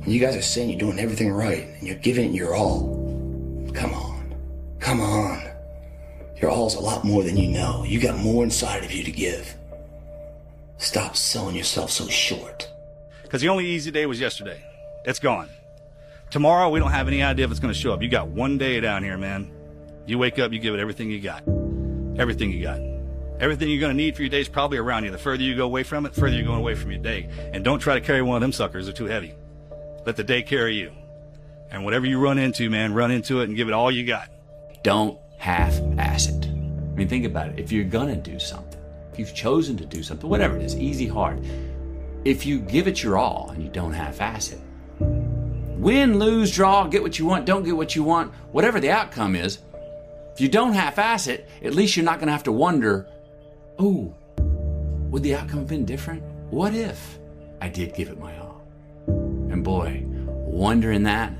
And you guys are saying you're doing everything right and you're giving it your all. Come on. Come on. Your all's a lot more than you know. You got more inside of you to give. Stop selling yourself so short. Because the only easy day was yesterday. It's gone. Tomorrow, we don't have any idea if it's going to show up. You got one day down here, man. You wake up, you give it everything you got. Everything you got. Everything you're going to need for your day is probably around you. The further you go away from it, the further you're going away from your day. And don't try to carry one of them suckers. They're too heavy. Let the day carry you. And whatever you run into, man, run into it and give it all you got. Don't half-ass it. I mean, think about it. If you're going to do something, if you've chosen to do something, whatever it is, easy, hard, if you give it your all and you don't half-ass it, win, lose, draw, get what you want, don't get what you want, whatever the outcome is, if you don't half-ass it, at least you're not going to have to wonder, oh, would the outcome have been different? What if I did give it my all? And boy, wondering that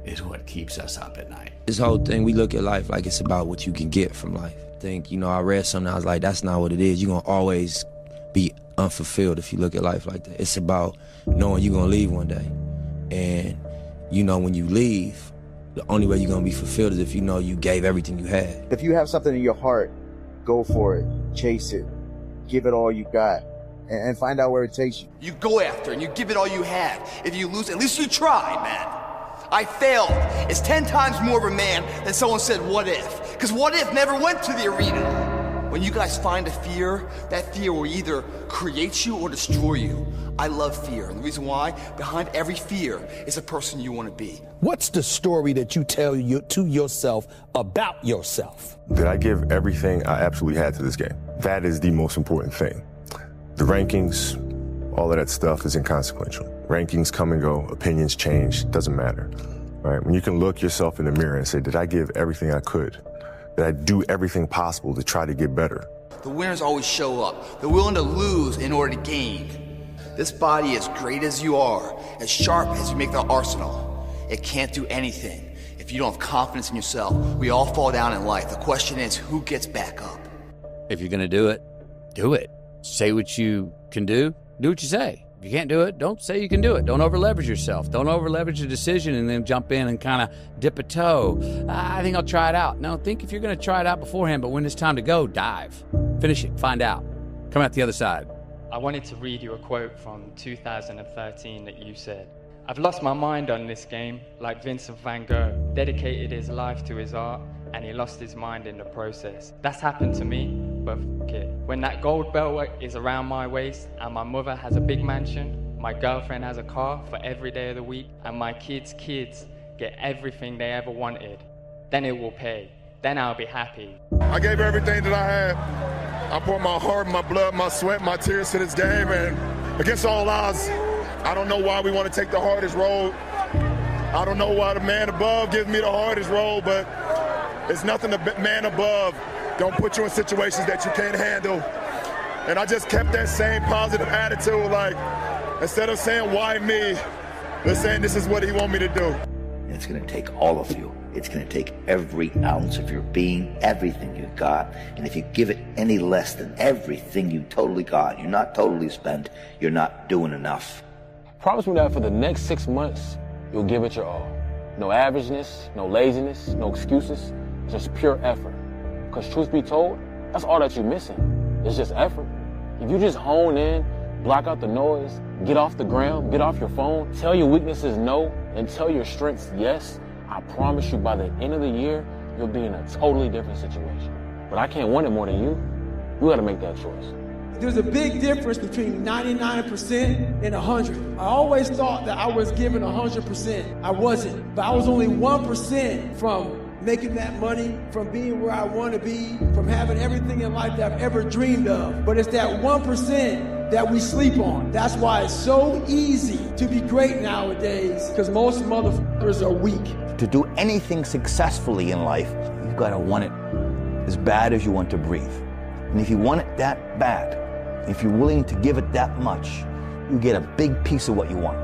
is what keeps us up at night. This whole thing, we look at life like it's about what you can get from life. I think, I read something, I was like, that's not what it is. You're going to always be unfulfilled if you look at life like that. It's about knowing you're going to leave one day. And, when you leave, the only way you're going to be fulfilled is if you know you gave everything you had. If you have something in your heart, go for it, chase it, give it all you got, and find out where it takes you. You go after and you give it all you have. If you lose, at least you tried, man. I failed. It's 10 times more of a man than someone said, what if? Because what if never went to the arena. When you guys find a fear, that fear will either create you or destroy you. I love fear, and the reason why, behind every fear is a person you want to be. What's the story that you tell to yourself about yourself? Did I give everything I absolutely had to this game? That is the most important thing. The rankings, all of that stuff is inconsequential. Rankings come and go, opinions change, doesn't matter. Right? When you can look yourself in the mirror and say, did I give everything I could? Did I do everything possible to try to get better? The winners always show up. They're willing to lose in order to gain. This body, as great as you are, as sharp as you make the arsenal, it can't do anything if you don't have confidence in yourself. We all fall down in life. The question is, who gets back up? If you're going to do it, do it. Say what you can do what you say. If you can't do it, don't say you can do it. Don't over-leverage yourself. Don't over-leverage a decision and then jump in and kind of dip a toe. I think I'll try it out. No, think if you're going to try it out beforehand, but when it's time to go, dive. Finish it. Find out. Come out the other side. I wanted to read you a quote from 2013 that you said. I've lost my mind on this game, like Vincent van Gogh, dedicated his life to his art, and he lost his mind in the process. That's happened to me, but f*** it. When that gold belt is around my waist, and my mother has a big mansion, my girlfriend has a car for every day of the week, and my kids' get everything they ever wanted, then it will pay. Then I'll be happy. I gave everything that I had. I poured my heart, my blood, my sweat, my tears to this game, and against all odds, I don't know why we want to take the hardest road. I don't know why the man above gives me the hardest road, but it's nothing the man above don't put you in situations that you can't handle. And I just kept that same positive attitude, like, instead of saying, why me, they're saying this is what he want me to do. It's going to take all of you. It's going to take every ounce of your being, everything you got. And if you give it any less than everything you totally got, you're not totally spent, you're not doing enough. Promise me that for the next 6 months, you'll give it your all. No averageness, no laziness, no excuses, just pure effort. Because truth be told, that's all that you're missing. It's just effort. If you just hone in, block out the noise, get off the ground, get off your phone, tell your weaknesses no, and tell your strengths yes, I promise you by the end of the year, you'll be in a totally different situation. But I can't want it more than you. You gotta make that choice. There's a big difference between 99% and 100. I always thought that I was giving 100%. I wasn't, but I was only 1% from making that money, from being where I want to be, from having everything in life that I've ever dreamed of. But it's that 1% that we sleep on. That's why it's so easy to be great nowadays, because most motherfuckers are weak. To do anything successfully in life, you've got to want it as bad as you want to breathe. And if you want it that bad, if you're willing to give it that much, you get a big piece of what you want.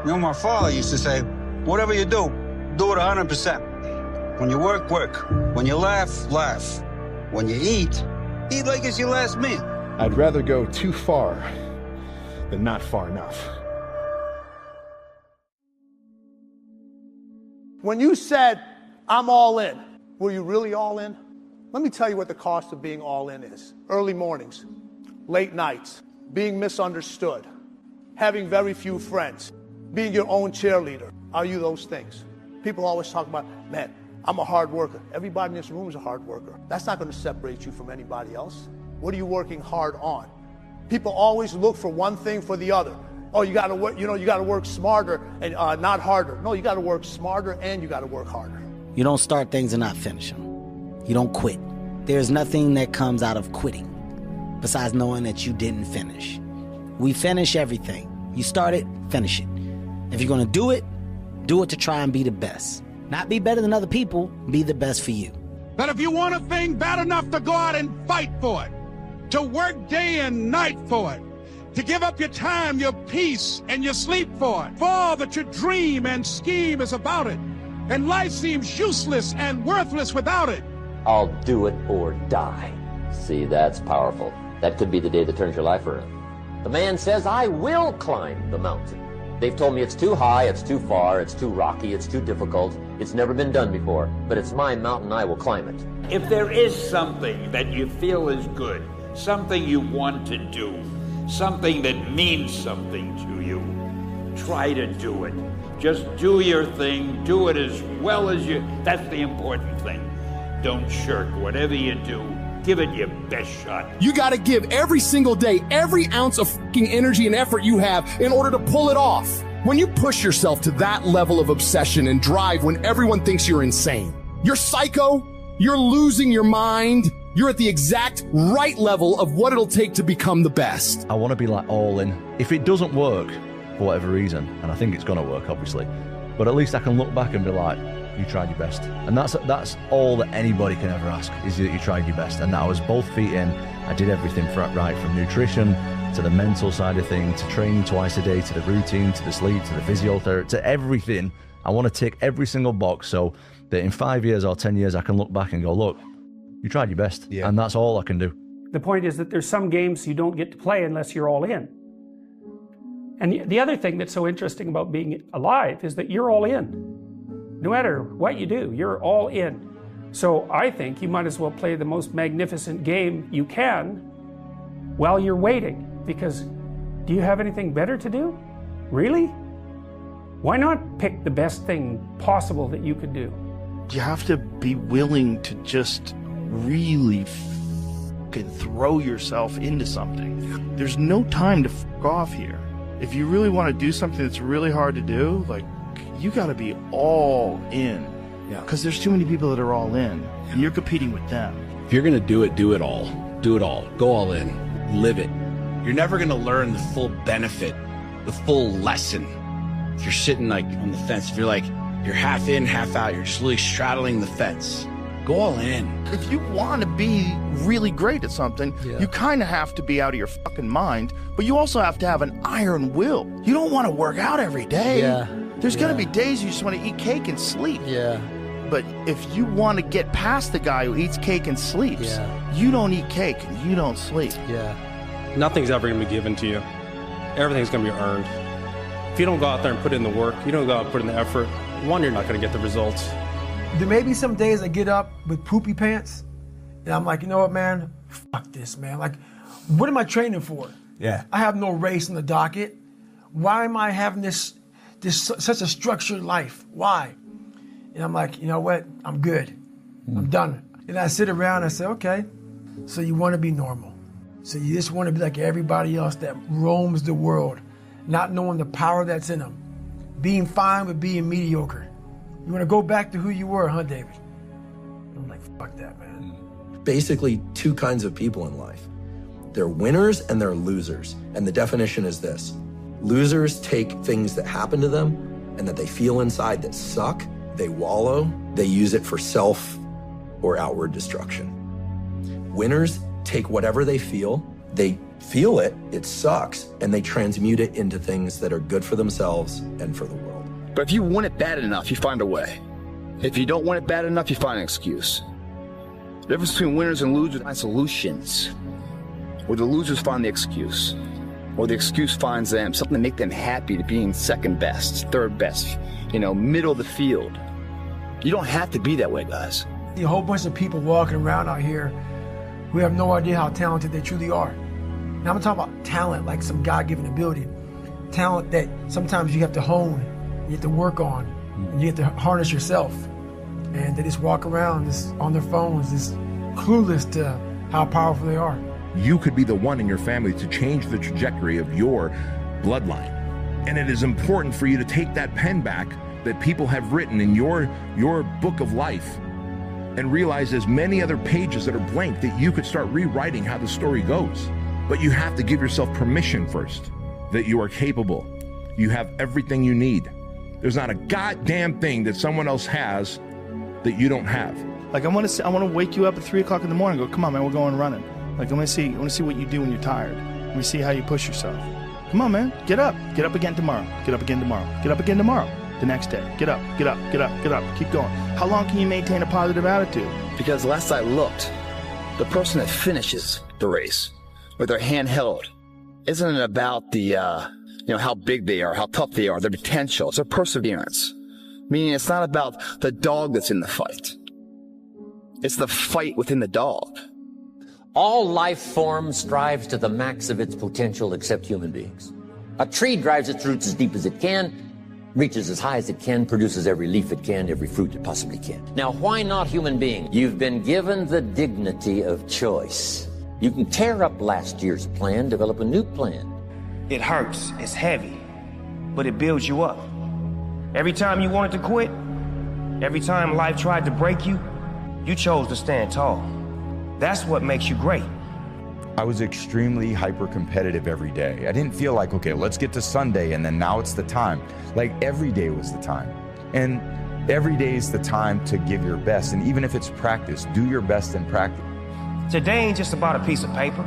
You know, my father used to say, whatever you do it 100%. When you work, work. When you laugh, laugh. When you eat like it's your last meal. I'd rather go too far than not far enough. When you said, I'm all in, were you really all in? Let me tell you what the cost of being all in is. Early mornings, late nights, being misunderstood, having very few friends, being your own cheerleader. Are you those things? People always talk about, man, I'm a hard worker. Everybody in this room is a hard worker. That's not going to separate you from anybody else. What are you working hard on? People always look for one thing for the other. Oh, you got to work, you got to work smarter and not harder. No, you got to work smarter and you got to work harder. You don't start things and not finish them. You don't quit. There's nothing that comes out of quitting besides knowing that you didn't finish. We finish everything. You start it, finish it. If you're going to do it to try and be the best. Not be better than other people, be the best for you. But if you want a thing bad enough to go out and fight for it, to work day and night for it, to give up your time, your peace, and your sleep for it, for all that your dream and scheme is about it, and life seems useless and worthless without it. I'll do it or die. See, that's powerful. That could be the day that turns your life around. The man says, I will climb the mountain. They've told me it's too high, it's too far, it's too rocky, it's too difficult, it's never been done before, but it's my mountain, I will climb it. If there is something that you feel is good, something you want to do, something that means something to you, try to do it. Just do your thing, do it as well as you, that's the important thing. Don't shirk. Whatever you do, give it your best shot. You got to give every single day, every ounce of fucking energy and effort you have in order to pull it off. When you push yourself to that level of obsession and drive when everyone thinks you're insane, you're psycho, you're losing your mind, you're at the exact right level of what it'll take to become the best. I want to be like all in. If it doesn't work, for whatever reason, and I think it's going to work, obviously, but at least I can look back and be like, you tried your best. And that's all that anybody can ever ask, is that you tried your best. And I was both feet in. I did everything right, from nutrition to the mental side of things, to training twice a day, to the routine, to the sleep, to the physiotherapy, to everything. I want to tick every single box so that in 5 years or 10 years, I can look back and go, look, you tried your best. Yeah. And that's all I can do. The point is that there's some games you don't get to play unless you're all in. And the other thing that's so interesting about being alive is that you're all in. No matter what you do, you're all in. So I think you might as well play the most magnificent game you can while you're waiting. Because do you have anything better to do? Really? Why not pick the best thing possible that you could do? You have to be willing to just really throw yourself into something. There's no time to fuck off here. If you really want to do something that's really hard to do, like, you got to be all in. Yeah. Because there's too many people that are all in, and you're competing with them. If you're going to do it all. Do it all. Go all in. Live it. You're never going to learn the full benefit, the full lesson. If you're sitting like on the fence, if you're half in, half out, you're just really straddling the fence. Go all in. If you want to be really great at something, you kind of have to be out of your fucking mind, but you also have to have an iron will. You don't want to work out every day. Yeah. There's going to be days you just want to eat cake and sleep. Yeah. But if you want to get past the guy who eats cake and sleeps, you don't eat cake and you don't sleep. Yeah. Nothing's ever going to be given to you. Everything's going to be earned. If you don't go out there and put in the work, you don't go out and put in the effort, one, you're not going to get the results. There may be some days I get up with poopy pants, and I'm like, you know what, man? Fuck this, man. Like, what am I training for? Yeah. I have no race on the docket. Why am I having this such a structured life? Why? And I'm like, you know what? I'm good. I'm done. And I sit around and I say, okay, so you want to be normal. So you just want to be like everybody else that roams the world, not knowing the power that's in them, being fine with being mediocre. You want to go back to who you were, huh, David? I'm like, fuck that, man. Basically, two kinds of people in life. They're winners and they're losers. And the definition is this. Losers take things that happen to them and that they feel inside that suck, they wallow, they use it for self or outward destruction. Winners take whatever they feel it, it sucks, and they transmute it into things that are good for themselves and for the world. But if you want it bad enough, you find a way. If you don't want it bad enough, you find an excuse. The difference between winners and losers are solutions. Or the losers find the excuse. Or the excuse finds them something to make them happy to being second best, third best, middle of the field. You don't have to be that way, guys. A whole bunch of people walking around out here who have no idea how talented they truly are. Now I'm talking about talent, like some God-given ability. Talent that sometimes you have to hone, you have to work on, and you have to harness yourself. And they just walk around just on their phones, just clueless to how powerful they are. You could be the one in your family to change the trajectory of your bloodline. And it is important for you to take that pen back that people have written in your book of life and realize there's many other pages that are blank that you could start rewriting how the story goes. But you have to give yourself permission first that you are capable. You have everything you need. There's not a goddamn thing that someone else has that you don't have. Like I want to wake you up at 3 o'clock in the morning and go, come on, man, we're going running. Like I want to see what you do when you're tired. Let me see how you push yourself. Come on, man, get up again tomorrow. Get up again tomorrow. Get up again tomorrow. The next day, get up. Keep going. How long can you maintain a positive attitude? Because last I looked, the person that finishes the race with their hand held isn't it about the how big they are, how tough they are, their potential. It's their perseverance. Meaning it's not about the dog that's in the fight. It's the fight within the dog. All life form strives to the max of its potential except human beings. A tree drives its roots as deep as it can, reaches as high as it can, produces every leaf it can, every fruit it possibly can. Now, why not human beings? You've been given the dignity of choice. You can tear up last year's plan, develop a new plan. It hurts, it's heavy, but it builds you up. Every time you wanted to quit, every time life tried to break you, you chose to stand tall. That's what makes you great. I was extremely hyper-competitive every day. I didn't feel like, okay, let's get to Sunday and then now it's the time. Like every day was the time. And every day is the time to give your best. And even if it's practice, do your best in practice. Today ain't just about a piece of paper.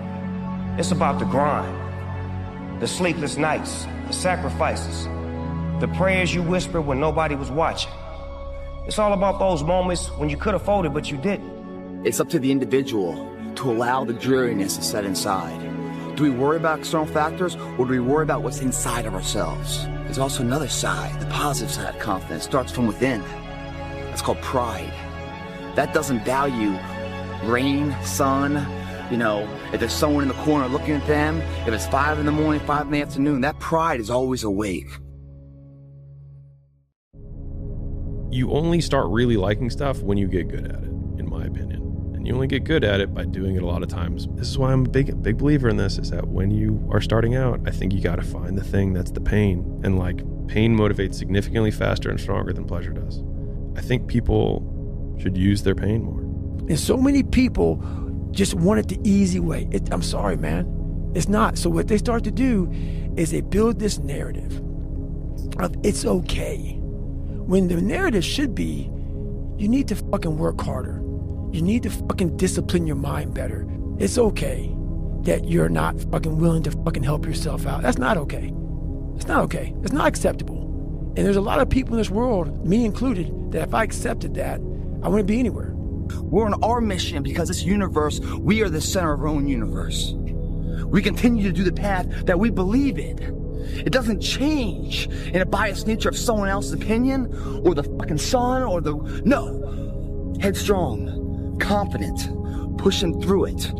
It's about the grind, the sleepless nights, the sacrifices, the prayers you whispered when nobody was watching. It's all about those moments when you could have folded, but you didn't. It's up to the individual to allow the dreariness to set inside. Do we worry about external factors, or do we worry about what's inside of ourselves? There's also another side, the positive side of confidence, starts from within. That's called pride. That doesn't value rain, sun, if there's someone in the corner looking at them, if it's 5 in the morning, 5 in the afternoon, that pride is always awake. You only start really liking stuff when you get good at it, in my opinion. And you only get good at it by doing it a lot of times. This is why I'm a big believer in this, is that when you are starting out, I think you got to find the thing that's the pain. And pain motivates significantly faster and stronger than pleasure does. I think people should use their pain more. And so many people just want it the easy way. I'm sorry, man. It's not. So what they start to do is they build this narrative of it's okay. When the narrative should be, you need to fucking work harder. You need to fucking discipline your mind better. It's okay that you're not fucking willing to fucking help yourself out. That's not okay. It's not okay. It's not acceptable. And there's a lot of people in this world, me included, that if I accepted that, I wouldn't be anywhere. We're on our mission because this universe, we are the center of our own universe. We continue to do the path that we believe in. It doesn't change in a biased nature of someone else's opinion or the fucking sun or no. Headstrong, confident, pushing through it.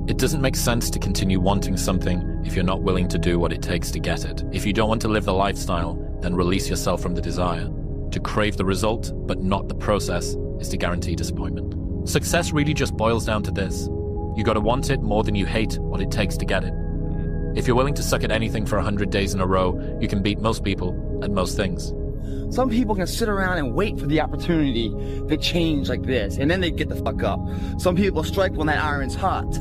It doesn't make sense to continue wanting something if you're not willing to do what it takes to get it. If you don't want to live the lifestyle, then release yourself from the desire. To crave the result, but not the process, is to guarantee disappointment. Success really just boils down to this. You gotta want it more than you hate what it takes to get it. If you're willing to suck at anything for 100 days in a row, you can beat most people at most things. Some people can sit around and wait for the opportunity to change like this, and then they get the fuck up. Some people strike when that iron's hot.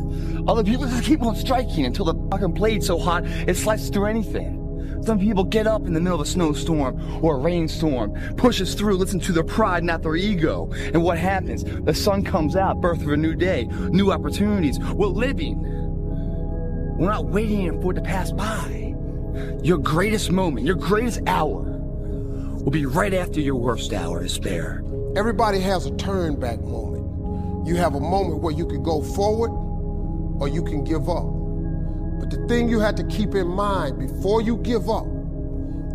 Other people just keep on striking until the fucking blade's so hot it slices through anything. Some people get up in the middle of a snowstorm or a rainstorm, pushes through, listen to their pride, not their ego. And what happens? The sun comes out, birth of a new day, new opportunities. We're living. We're not waiting for it to pass by. Your greatest moment, your greatest hour will be right after your worst hour is spare. Everybody has a turn back moment. You have a moment where you can go forward or you can give up. But the thing you have to keep in mind before you give up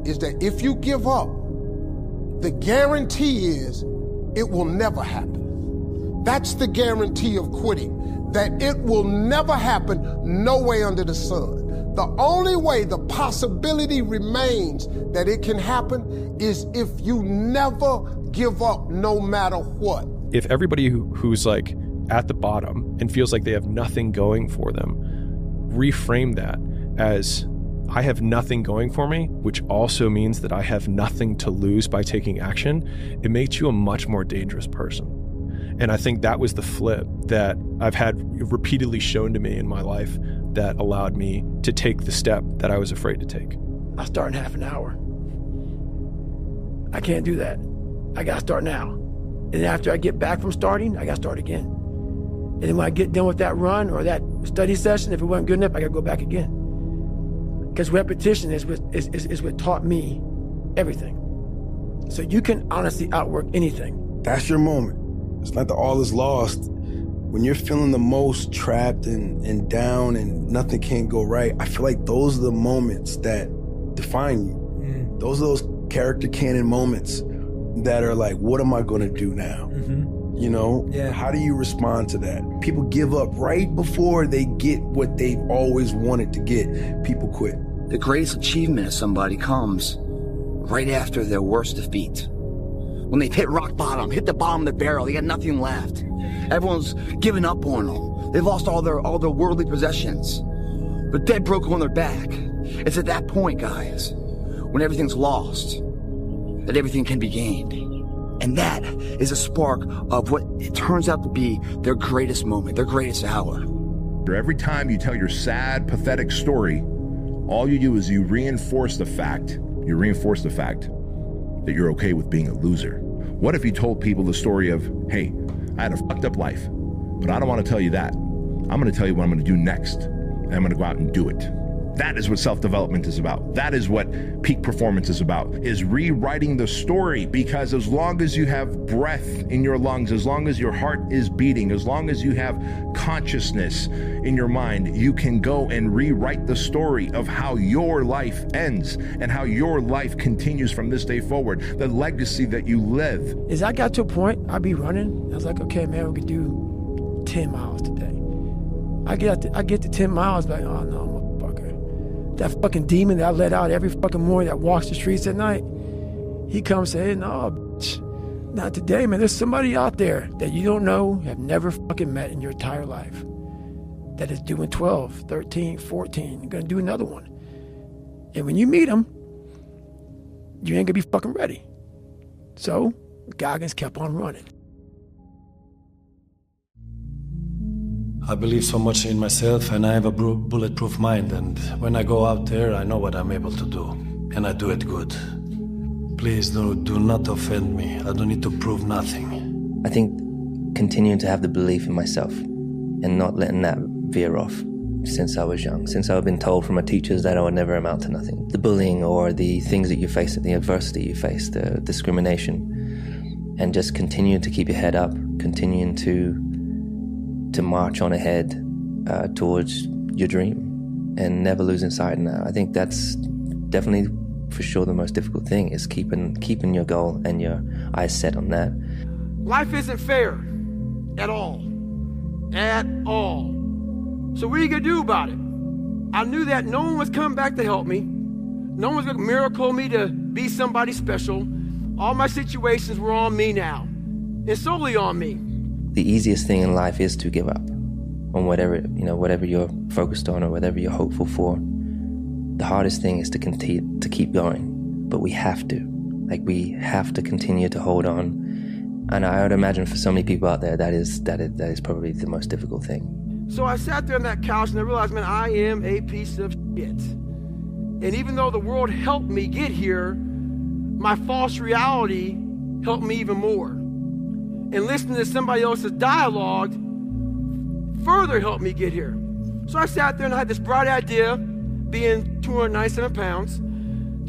is that if you give up, the guarantee is it will never happen. That's the guarantee of quitting, that it will never happen, no way under the sun. The only way the possibility remains that it can happen is if you never give up, no matter what. If everybody who's like at the bottom and feels like they have nothing going for them, reframe that as I have nothing going for me, which also means that I have nothing to lose by taking action, it makes you a much more dangerous person. And I think that was the flip that I've had repeatedly shown to me in my life that allowed me to take the step that I was afraid to take. I start in half an hour. I can't do that. I gotta start now. And after I get back from starting, I gotta start again. And then when I get done with that run or that study session, if it wasn't good enough, I gotta go back again. Because repetition is what taught me everything. So you can honestly outwork anything. That's your moment. It's not that all is lost. When you're feeling the most trapped and down and nothing can't go right, I feel like those are the moments that define you. Those are those character canon moments that are like, what am I gonna do now? You know, how do you respond to that? People give up right before they get what they've always wanted to get. People quit. The greatest achievement of somebody comes right after their worst defeat. When they've hit rock bottom, hit the bottom of the barrel, they got nothing left. Everyone's given up on them. They've lost all their worldly possessions. They're dead broke on their back. It's at that point, guys, when everything's lost, that everything can be gained. And that is a spark of what it turns out to be their greatest moment, their greatest hour. Every time you tell your sad, pathetic story, all you do is you reinforce the fact that you're okay with being a loser. What if you told people the story of, hey, I had a fucked up life, but I don't want to tell you that. I'm going to tell you what I'm going to do next, and I'm going to go out and do it. That is what self-development is about. That is what peak performance is about, is rewriting the story. Because as long as you have breath in your lungs, as long as your heart is beating, as long as you have consciousness in your mind, you can go and rewrite the story of how your life ends and how your life continues from this day forward, the legacy that you live. As I got to a point, I'd be running. I was like, okay, man, we could do 10 miles today. I get to 10 miles, like, oh no, that fucking demon that I let out every fucking morning that walks the streets at night, he comes and says, no, bitch, not today, man. There's somebody out there that you don't know, have never fucking met in your entire life, that is doing 12, 13, 14, you're gonna do another one. And when you meet him, you ain't gonna be fucking ready. So Goggins kept on running. I believe so much in myself, and I have a bulletproof mind, and when I go out there, I know what I'm able to do, and I do it good. Please do not offend me. I don't need to prove nothing. I think continuing to have the belief in myself and not letting that veer off since I was young, since I've been told from my teachers that I would never amount to nothing. The bullying or the things that you face, the adversity you face, the discrimination, and just continuing to keep your head up, continuing to march on ahead towards your dream and never losing sight of that. I think that's definitely for sure the most difficult thing, is keeping your goal and your eyes set on that. Life isn't fair at all. At all. So what are you gonna do about it? I knew that no one was coming back to help me. No one was gonna miracle me to be somebody special. All my situations were on me now, and solely on me. The easiest thing in life is to give up on whatever you're focused on or whatever you're hopeful for. The hardest thing is to continue to keep going, but we have to. We have to continue to hold on. And I would imagine for so many people out there, that is probably the most difficult thing. So I sat there on that couch and I realized, man, I am a piece of shit. And even though the world helped me get here, my false reality helped me even more. And listening to somebody else's dialogue further helped me get here. So I sat there and I had this bright idea, being 297 pounds,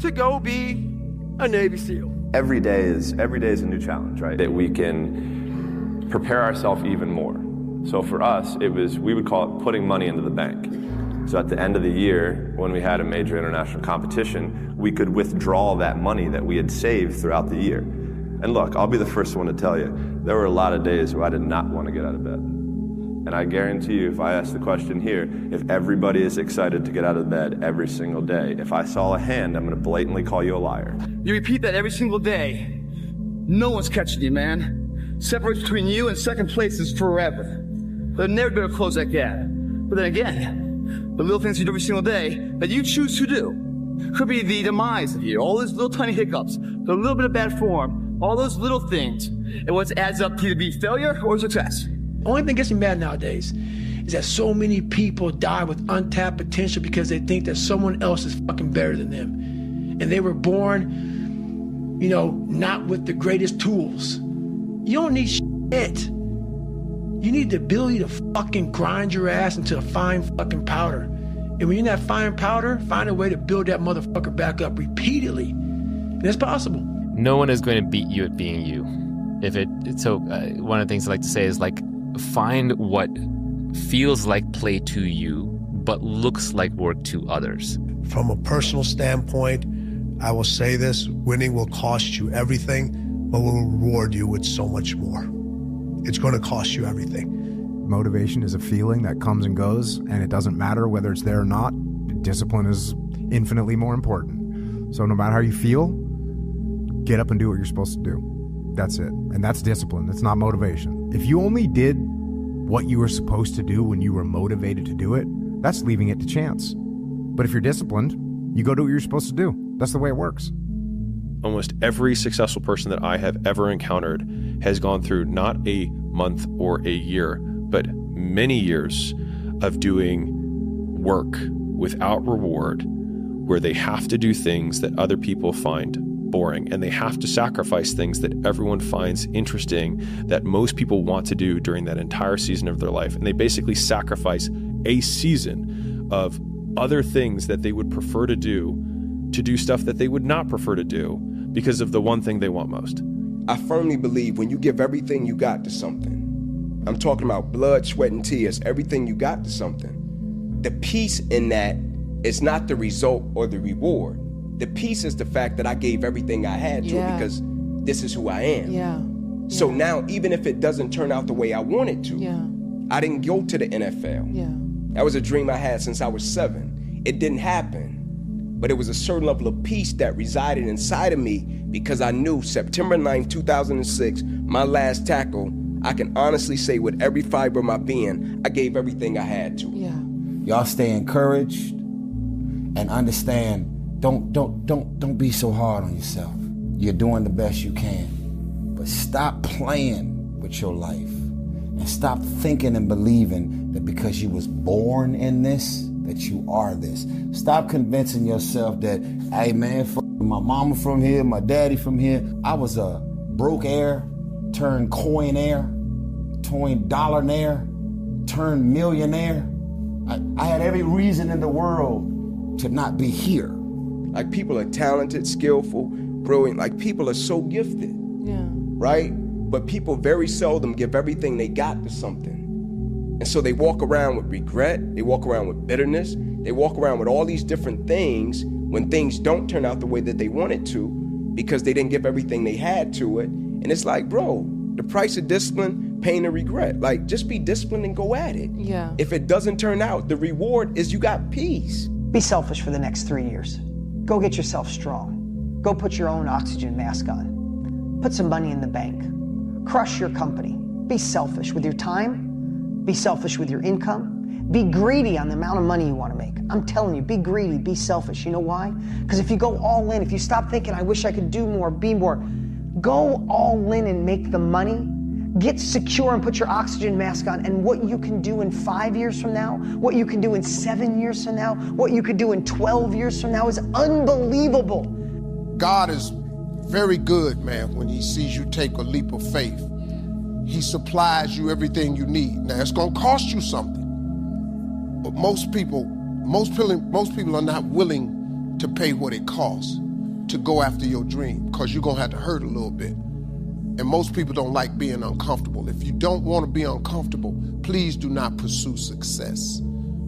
to go be a Navy SEAL. Every day is a new challenge, right? That we can prepare ourselves even more. So for us, we would call it putting money into the bank. So at the end of the year, when we had a major international competition, we could withdraw that money that we had saved throughout the year. And look, I'll be the first one to tell you, there were a lot of days where I did not want to get out of bed. And I guarantee you, if I ask the question here, if everybody is excited to get out of bed every single day, if I saw a hand, I'm going to blatantly call you a liar. You repeat that every single day. No one's catching you, man. Separation between you and second place is forever. They're never going to close that gap. But then again, the little things you do every single day that you choose to do could be the demise of you. All those little tiny hiccups, the little bit of bad form, all those little things, and what adds up to either be failure or success. The only thing that gets me mad nowadays is that so many people die with untapped potential because they think that someone else is fucking better than them. And they were born, you know, not with the greatest tools. You don't need shit. You need the ability to fucking grind your ass into a fine fucking powder. And when you're in that fine powder, find a way to build that motherfucker back up repeatedly. And it's possible. No one is going to beat you at being you. One of the things I like to say is like, find what feels like play to you, but looks like work to others. From a personal standpoint, I will say this, winning will cost you everything, but will reward you with so much more. It's going to cost you everything. Motivation is a feeling that comes and goes, and it doesn't matter whether it's there or not. Discipline is infinitely more important. So no matter how you feel, get up and do what you're supposed to do. That's it. And that's discipline. It's not motivation. If you only did what you were supposed to do when you were motivated to do it, that's leaving it to chance. But if you're disciplined, you go do what you're supposed to do. That's the way it works. Almost every successful person that I have ever encountered has gone through not a month or a year, but many years of doing work without reward, where they have to do things that other people find boring, and they have to sacrifice things that everyone finds interesting, that most people want to do during that entire season of their life. And they basically sacrifice a season of other things that they would prefer to do stuff that they would not prefer to do because of the one thing they want most. I firmly believe when you give everything you got to something, I'm talking about blood, sweat, and tears, everything you got to something, the peace in that is not the result or the reward. The peace is the fact that I gave everything I had to it because this is who I am. So now, even if it doesn't turn out the way I wanted to, I didn't go to the NFL. That was a dream I had since I was 7. It didn't happen, but it was a certain level of peace that resided inside of me because I knew September 9th, 2006, my last tackle, I can honestly say with every fiber of my being, I gave everything I had to. Y'all stay encouraged and understand. Don't be so hard on yourself. You're doing the best you can. But stop playing with your life. And stop thinking and believing that because you was born in this, that you are this. Stop convincing yourself that, hey man, my mama from here, my daddy from here. I was a broke heir, turned coin-heir, turned dollar-naire, turned millionaire. I had every reason in the world to not be here. Like, people are talented, skillful, brilliant. Like, people are so gifted, right? But people very seldom give everything they got to something. And so they walk around with regret, they walk around with bitterness, they walk around with all these different things when things don't turn out the way that they wanted to because they didn't give everything they had to it. And it's like, bro, the price of discipline, pain and regret. Like, just be disciplined and go at it. If it doesn't turn out, the reward is you got peace. Be selfish for the next 3 years. Go get yourself strong. Go put your own oxygen mask on. Put some money in the bank. Crush your company. Be selfish with your time. Be selfish with your income. Be greedy on the amount of money you want to make. I'm telling you, be greedy, be selfish. You know why? Because if you go all in, if you stop thinking, I wish I could do more, be more, go all in and make the money. Get secure and put your oxygen mask on, and what you can do in 5 years from now, what you can do in 7 years from now, what you could do in 12 years from now is unbelievable. God is very good, man, when he sees you take a leap of faith. He supplies you everything you need. Now, it's gonna cost you something, but most people are not willing to pay what it costs to go after your dream, because you're gonna have to hurt a little bit. And most people don't like being uncomfortable. If you don't want to be uncomfortable, please do not pursue success,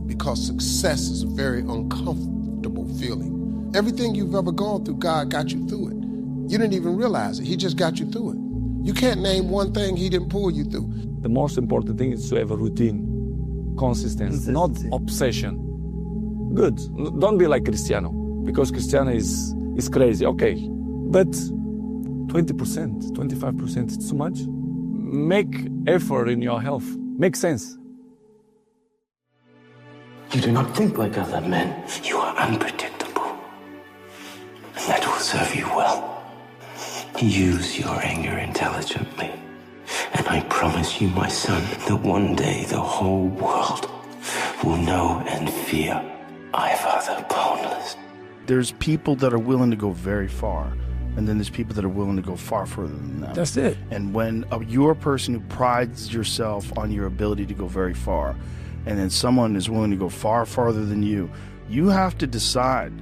because success is a very uncomfortable feeling. Everything you've ever gone through, God got you through it. You didn't even realize it. He just got you through it. You can't name one thing he didn't pull you through. The most important thing is to have a routine, consistency, not obsession. Good. Don't be like Cristiano, because Cristiano is crazy. Okay, but 20%, 25%, it's too much. Make effort in your health. Make sense. You do not think like other men. You are unpredictable. And that will serve you well. Use your anger intelligently. And I promise you, my son, that one day the whole world will know and fear Ivar the Boneless. There's people that are willing to go very far, and then there's people that are willing to go far further than that. That's it. And when you're a person who prides yourself on your ability to go very far, and then someone is willing to go far farther than you, you have to decide,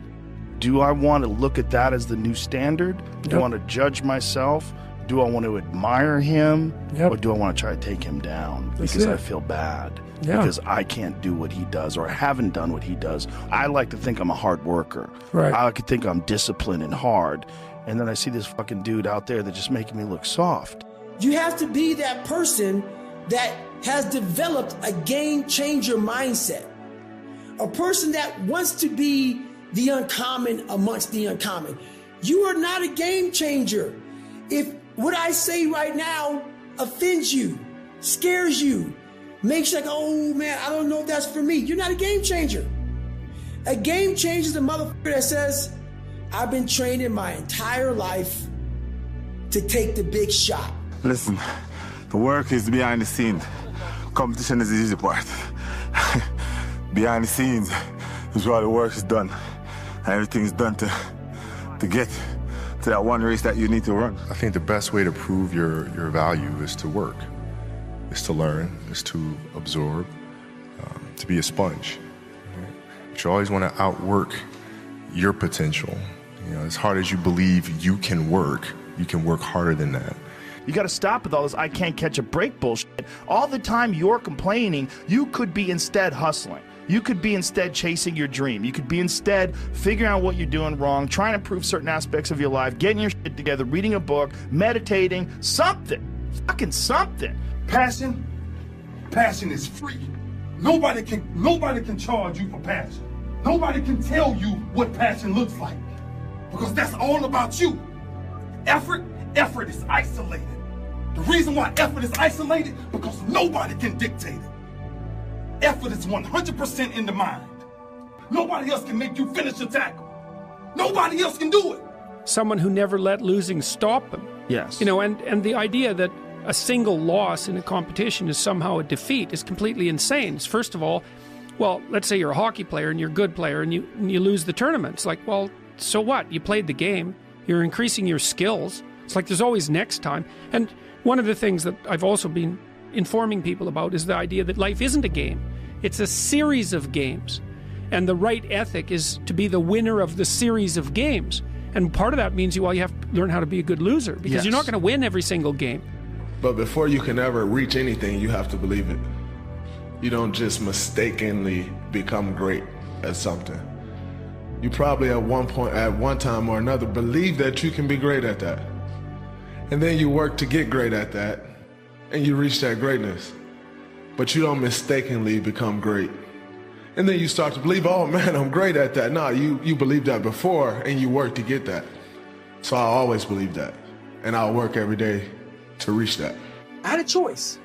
do I want to look at that as the new standard? Do I want to judge myself? Do I want to admire him? Or do I want to try to take him down because I feel bad? Because I can't do what he does, or I haven't done what he does. I like to think I'm a hard worker. Right. I like to think I'm disciplined and hard. And then I see this fucking dude out there that's just making me look soft. You have to be that person that has developed a game changer mindset. A person that wants to be the uncommon amongst the uncommon. You are not a game changer. If what I say right now offends you, scares you, makes you like, oh man, I don't know if that's for me, you're not a game changer. A game changer is a motherfucker that says, I've been training my entire life to take the big shot. Listen, the work is behind the scene. Competition is the easy part. Behind the scenes is where the work is done. And everything is done to get to that one race that you need to run. I think the best way to prove your value is to work, is to learn, is to absorb, to be a sponge. Right? But you always want to outwork your potential. You know, as hard as you believe you can work harder than that. You got to stop with all this I can't catch a break bullshit. All the time you're complaining, you could be instead hustling. You could be instead chasing your dream. You could be instead figuring out what you're doing wrong, trying to improve certain aspects of your life, getting your shit together, reading a book, meditating, something. Fucking something. Passion is free. Nobody can charge you for passion. Nobody can tell you what passion looks like, because that's all about you. Effort is isolated. The reason why effort is isolated, because nobody can dictate it. Effort is 100% in the mind. Nobody else can make you finish a tackle. Nobody else can do it. Someone who never let losing stop them. Yes. You know, and the idea that a single loss in a competition is somehow a defeat is completely insane. First of all, well, let's say you're a hockey player and you're a good player and you lose the tournament. It's like, well, so what? You played the game. You're increasing your skills. It's like there's always next time. And one of the things that I've also been informing people about is the idea that life isn't a game. It's a series of games. And the right ethic is to be the winner of the series of games. And part of that means you have to learn how to be a good loser, because you're not going to win every single game. But before you can ever reach anything, you have to believe it. You don't just mistakenly become great at something. You probably at one time or another believe that you can be great at that. And then you work to get great at that, and you reach that greatness. But you don't mistakenly become great. And then you start to believe, oh man, I'm great at that. No, you believed that before, and you work to get that. So I always believe that. And I'll work every day to reach that. I had a choice.